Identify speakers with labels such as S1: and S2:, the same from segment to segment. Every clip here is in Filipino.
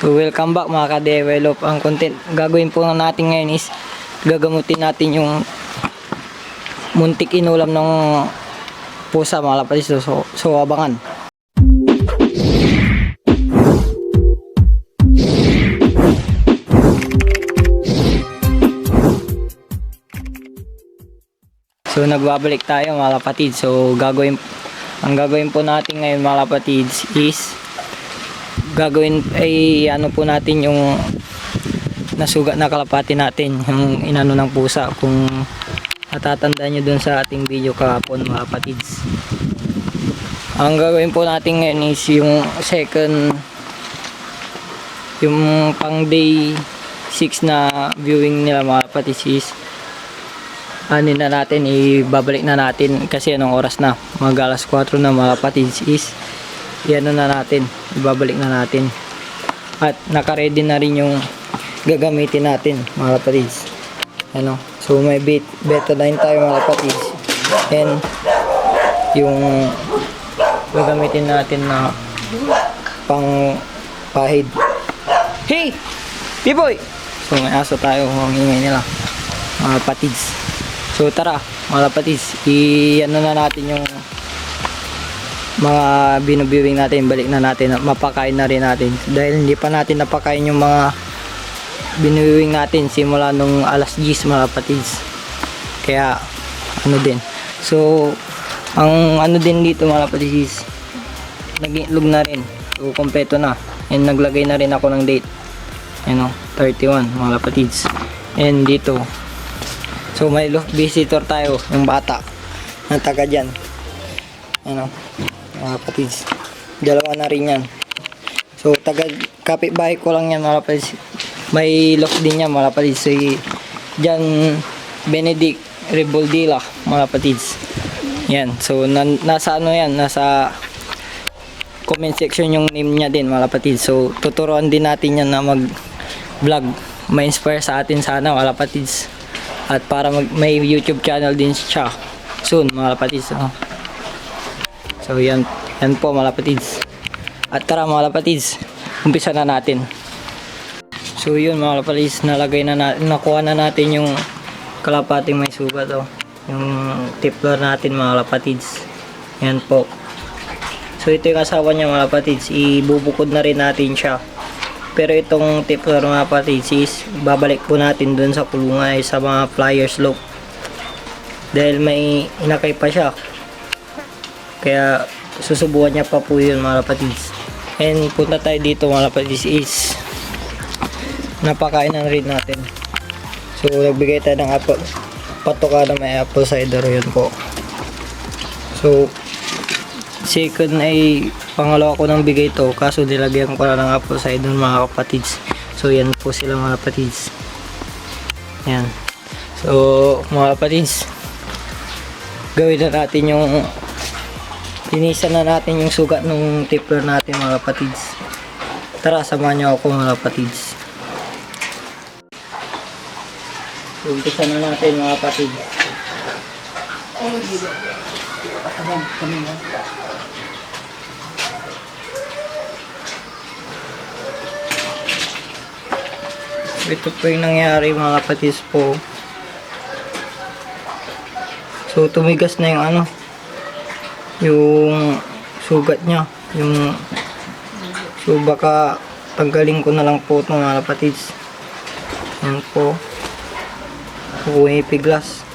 S1: So welcome back mga ka-develop. Ang content gagawin po natin ngayon is gagamutin natin yung muntik inulam ng pusa mga kapatid. So abangan. So nagbabalik tayo mga kapatid. So ang gagawin po natin ngayon mga kapatid is gagawin ay ano po natin yung nasugat na kalapati natin, yung inano ng pusa, kung natatandaan nyo dun sa ating video kahapon mga kapatids. Ang gagawin po natin ngayon is yung yung pang day 6 na viewing nila mga kapatids is anin na natin, ibabalik na natin kasi anong oras na, mga alas 4 na mga kapatids is iano na natin, ibabalik na natin at naka-ready na rin yung gagamitin natin mga kapatids. Ano, so may betadine tayo mga kapatids, and yung gagamitin natin na pang pahid. Hey Pipoy! So may aso tayo, ang ingay nila mga kapatids. So tara mga kapatids, i-ano na natin yung mga binubiwing natin, balik na natin, mapakain na rin natin dahil hindi pa natin napakain yung mga binubiwing natin simula nung alas 10 mga kapatids. Kaya ano din, so ang ano din dito mga kapatids, nag-itlog na rin, so kompleto na, and naglagay na rin ako ng date, 31 mga kapatids. And dito, so may visitor tayo, yung bata na taga dyan, mga kapatids, dalawa na rin yan. So taga kapitbahay ko lang yan mga kapatids, may loft din yan mga kapatids. So dyan Benedict Reboldila mga kapatids yan. So nasa ano yan, nasa comment section yung name niya din mga kapatids. So tuturuan din natin yan na mag vlog, may inspire sa atin sana mga kapatids, at para may YouTube channel din siya soon mga kapatids. So yan po mga kapatids. At tara mga kapatids, umpisa na natin. So yun mga kapatids, nakuha na natin yung kalapating may sugat, yung tipler natin mga kapatids. Yan po. So ito yung asawa niya mga kapatids, ibubukod na rin natin siya. Pero itong tipler mga kapatids is babalik po natin dun sa kulungan, sa mga flyers loop, dahil may inakay pa siya. Kaya susubukan niya pa po yun mga kapatids. And punta tayo dito mga kapatids is napakain na rin natin. So nagbigay tayo ng apple, patoka na may apple cider, yun po. So second ay pangalawa ko nang bigay to, kaso nilagyan ko na ng apple cider mga kapatids. So yan po sila mga kapatids. Yan. So mga kapatids, gawin na natin yung linisan na natin yung sugat ng tipler natin mga kapatids. Tara, samahan niyo ako mga kapatids. Umpisa na natin mga kapatids. Ito po yung nangyari mga kapatids po. So tumigas na yung yung sugat niya, so baka tanggalin ko na lang po ito mga kapatids. Yan po, pumipiglas.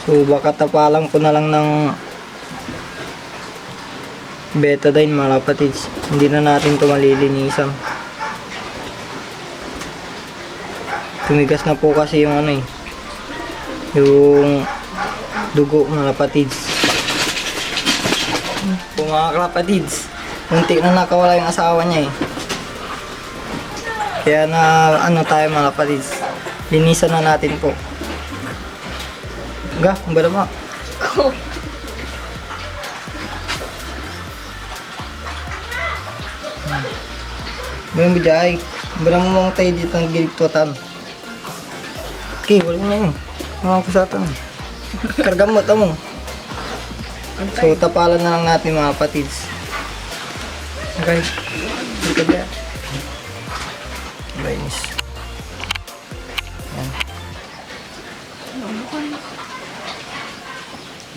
S1: So baka tapalan ko na lang ng betadine mga kapatids, hindi na natin ito malilinisan. Tumigas na po kasi yung yung dugo mga kapatids. Po mga kapatids, munti na nakawala yung asawa niya kaya na tayo mga kapatids, linisan na natin po. Ga, ang bala mo yung bidyaay, ang bala mo mga tayo dito ng giligtuatan. Okay, wala na yun mga kusatan, kargamot mo. So tapalan na lang natin mga kapatids. Okay, Chinese. Yan.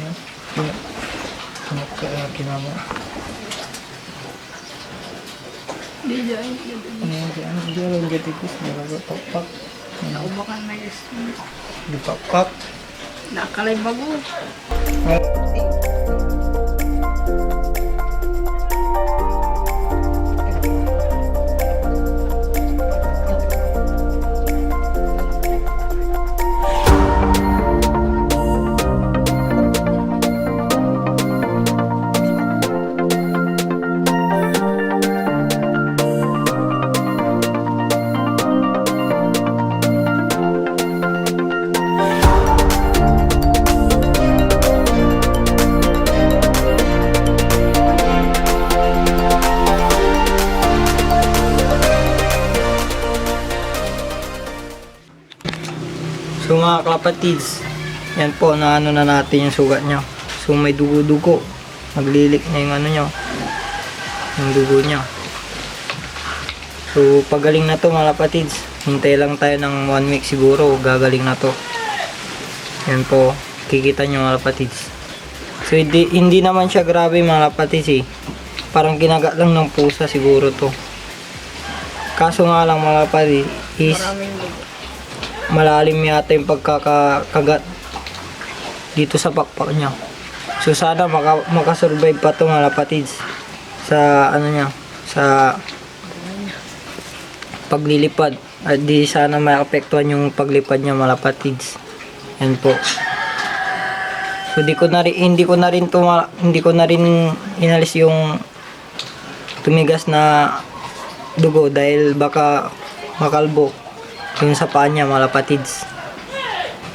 S1: Yan. Yan. Kinama.
S2: Di dyan.
S1: Hindi lang gatikis. Nagagapakpak.
S2: Naubakan na yun.
S1: Dipakpak.
S2: Nakalay bago.
S1: So mga kalapatids, yan po, naano na natin yung sugat nyo. So may dugo-dugo, naglilik na yung ano nyo, yung dugo nyo. So pagaling na to mga kalapatids, hintay lang tayo ng 1 week siguro, gagaling na to. Yan po, kikita nyo mga kalapatids. So hindi naman siya grabe mga kalapatids eh. Parang kinagat lang ng pusa siguro to. Kaso nga lang mga kalapatids is
S2: Maraming dugo.
S1: malalim yata yung pagkakagat dito sa pakpak niya. So sana makasurvive pa to mga kapatids sa ano niya, sa paglilipad, at di sana maapektuhan yung paglipad niya mga kapatids. Yan po. So hindi ko na rin inalis yung tumigas na dugo dahil baka makalbo yung sa paa niya mga kapatids.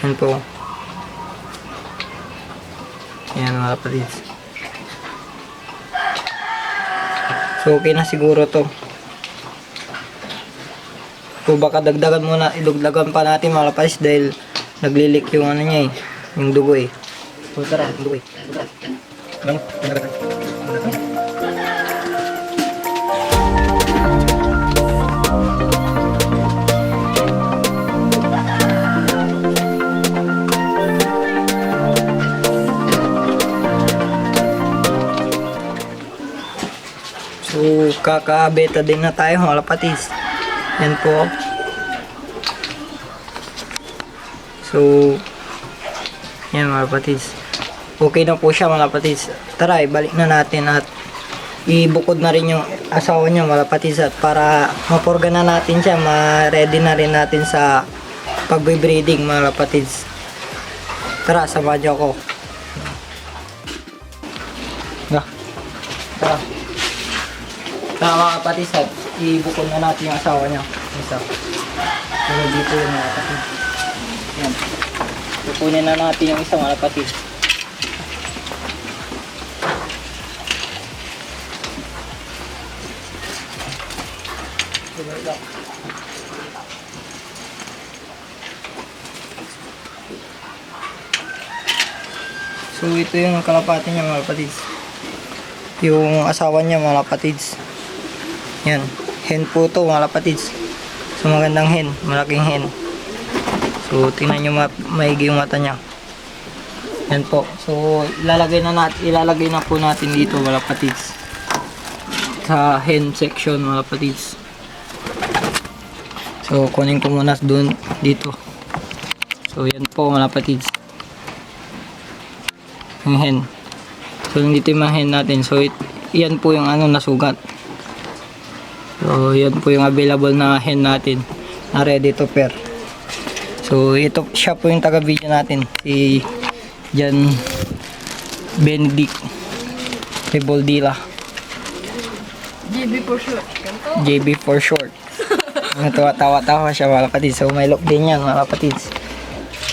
S1: Yan po. Yan mga kapatids. So okay na siguro to. So baka dagdagan muna, idugdagan pa natin mga kapatids dahil naglilik yung ano niya eh, yung dugo eh. So tara, dugo eh. So, kaka-beta din na tayo mga kapatids. Yan po. So, yan mga kapatids. Okay na po siya mga kapatids. Tara, ibalik na natin at ibukod na rin yung asawa niya mga kapatids, at para mapurga na natin siya, ma-ready na rin natin sa pagbe-breeding mga kapatids. Tara, samahan niyo ako. Tara. Tara mga kapatids, at ibukod na natin yung asawa niya. Isa. Pero dito yung mga kapatids. Yan. Pupunin na natin yung isang mga kapatids. So ito yung kalapati niya mga kapatids. Yung asawa niya mga kapatids. Yan. Hen po to mga kapatids. So magandang hen. Malaking hen. So tingnan nyo maigi yung mata niya. Yan po. So ilalagay na po natin dito mga kapatids. Sa hen section mga kapatids. So kunin ko muna doon dito. So yan po mga kapatids. Yung hen. So dito yung mga hen natin. So yan po yung ano nasugat. So yan po yung available na hen natin na ready to pair. So ito siya po yung taga-video natin, si Jan Benedict Reboldila.
S2: JB for short.
S1: JB for short. Tawa-tawa siya mga kapatids. So may look din yan mga kapatids.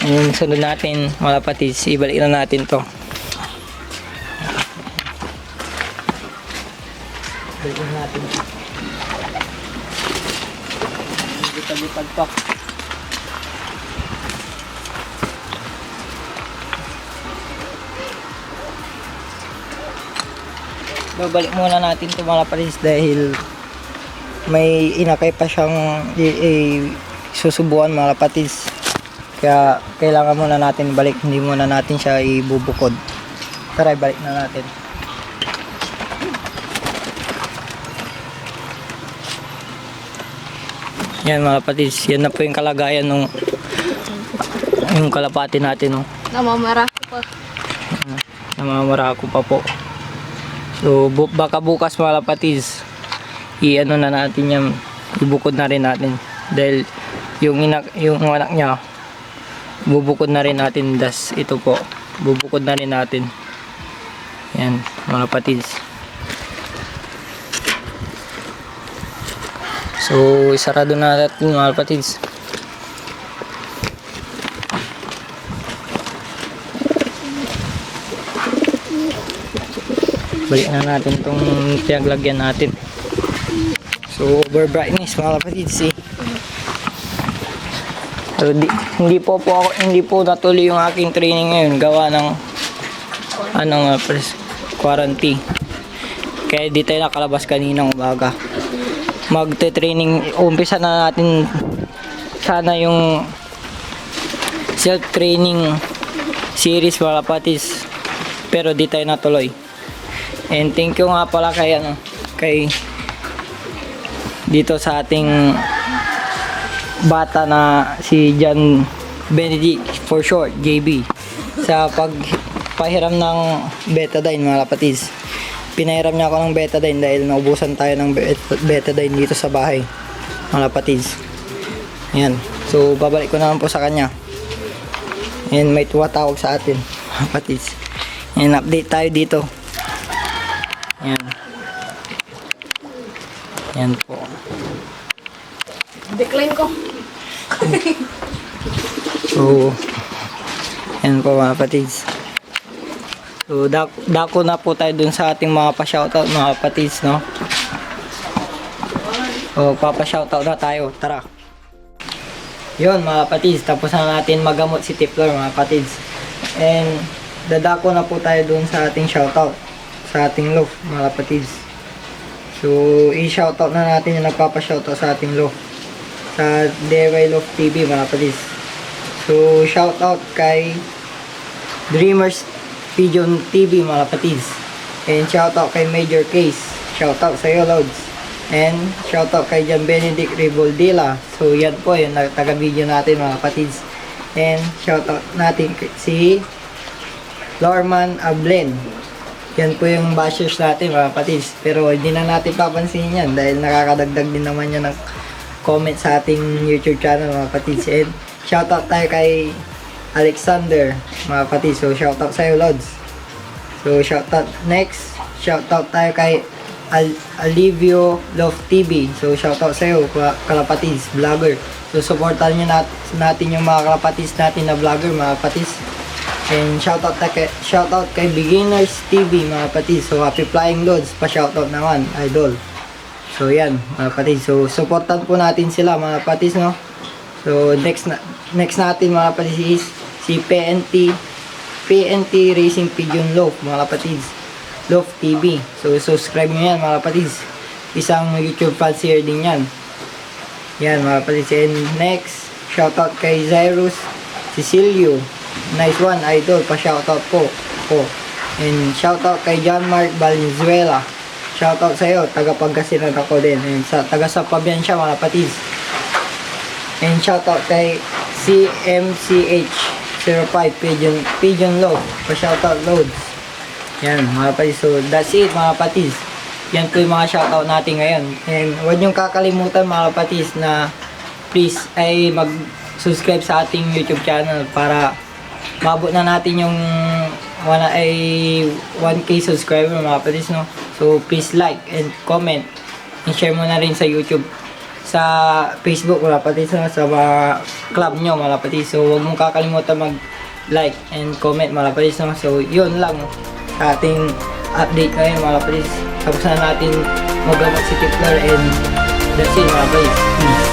S1: Yung sunod natin mga kapatids, ibalik na natin to. Ibalik na natin. Lipad pa. Babalik muna natin ito mga kapatids dahil may inakay pa siyang susubuan mga kapatids. Kaya kailangan muna natin balik, hindi muna natin siya ibubukod. Tara, balik na natin. Yan mga kapatids, yan na po yung kalagayan ng yung kalapati natin, no.
S2: Namamara ko pa.
S1: Namamara ko pa po. So baka bukas mga kapatids, i-ano na natin yan, ibukod na rin natin. Dahil yung anak niya, bubukod na rin natin. Das ito po, bubukod na rin natin. Yan mga kapatids. So isarado na natin mga kapatids. Balik na natin itong pinaglagyan natin. So over brightness mga kapatids eh. So, hindi po natuloy yung aking training ngayon gawa ng quarantine. Kaya di tayo nakalabas kaninang umaga. Magte-training, umpisa na natin sana yung self-training series mga kapatids. Pero di tayo natuloy. And thank you nga pala kay dito sa ating bata na si John Benedict, for short, JB, sa pagpahiram ng betadine mga kapatids. Pinahiram niya ako ng betadine dahil naubusan tayo ng betadine dito sa bahay mga kapatids. Yan. So babalik ko naman po sa kanya. And may tumatawag sa atin mga kapatids. And update tayo dito. Yan. Yan po.
S2: Decline ko.
S1: So, yan po mga kapatids. So, dako na po tayo dun sa ating mga pa-shoutout mga kapatids, no? So, papa-shoutout na tayo. Tara. Yun mga kapatids, tapos na natin magamot si Tipler mga kapatids. And, dadako na po tayo dun sa ating shoutout. Sa ating loft mga kapatids. So, i-shoutout na natin yung nagpapa-shoutout sa ating loft. Sa DIY Loft TV mga kapatids. So, shoutout kay Dreamers Pigeon TV mga kapatids. And shoutout kay Major Case. Shoutout sa iyo Lods. And shoutout kay John Benedict Riboldilla. So, yan po yung taga-video natin mga kapatids. And shoutout natin si Lorman Ablen. Yan po yung bashers natin mga kapatids. Pero hindi na natin papansinin yan dahil nakakadagdag din naman yan ng comment sa ating YouTube channel mga kapatids. And shoutout tayo kay Alexander mga kapatids. So shoutout sa iyo Lods. So shoutout next. Shoutout tayo kay Alivio Love TV. So shoutout sa iyo kalapatids, vlogger. So supportan nyo natin yung mga kalapatids natin na vlogger mga kapatids. And shoutout kay Beginners TV mga kapatids. So happy flying Lods, pa shoutout naman idol. So yan mga kapatids. So supportan po natin sila mga kapatids, no. So next natin mga kapatids is si PNT Racing Pigeon Loaf mga kapatids, Loaf TV. So subscribe nyo yan mga kapatids. Isang YouTube fans here din yan. Yan mga kapatids. And next shoutout kay Zyrus Cecilio. Nice one idol, pa shoutout po. And shoutout kay John Mark Valenzuela. Shoutout sa iyo, taga Pangasinan ako din. And taga sa Pabiansya mga kapatids. And shoutout kay CMCH05 Pigeon Loaf. Pa shoutout Loads. Yan mga kapatids. So that's it mga kapatids. Yan po yung mga shoutout natin ngayon. And huwag niyong kakalimutan mga kapatids na please ay mag-subscribe sa ating YouTube channel para mabot na natin yung 1K subscriber mga kapatids, no? So please like and comment and share mo na rin sa YouTube, sa Facebook mga kapatids, no? Sa mga club nyo mga kapatids. So huwag mong kakalimutan mag like and comment mga kapatids, no? So yun lang sa ating update ngayon mga kapatids. Tapos na natin magamot si Tipler and that's it mga kapatids. Peace.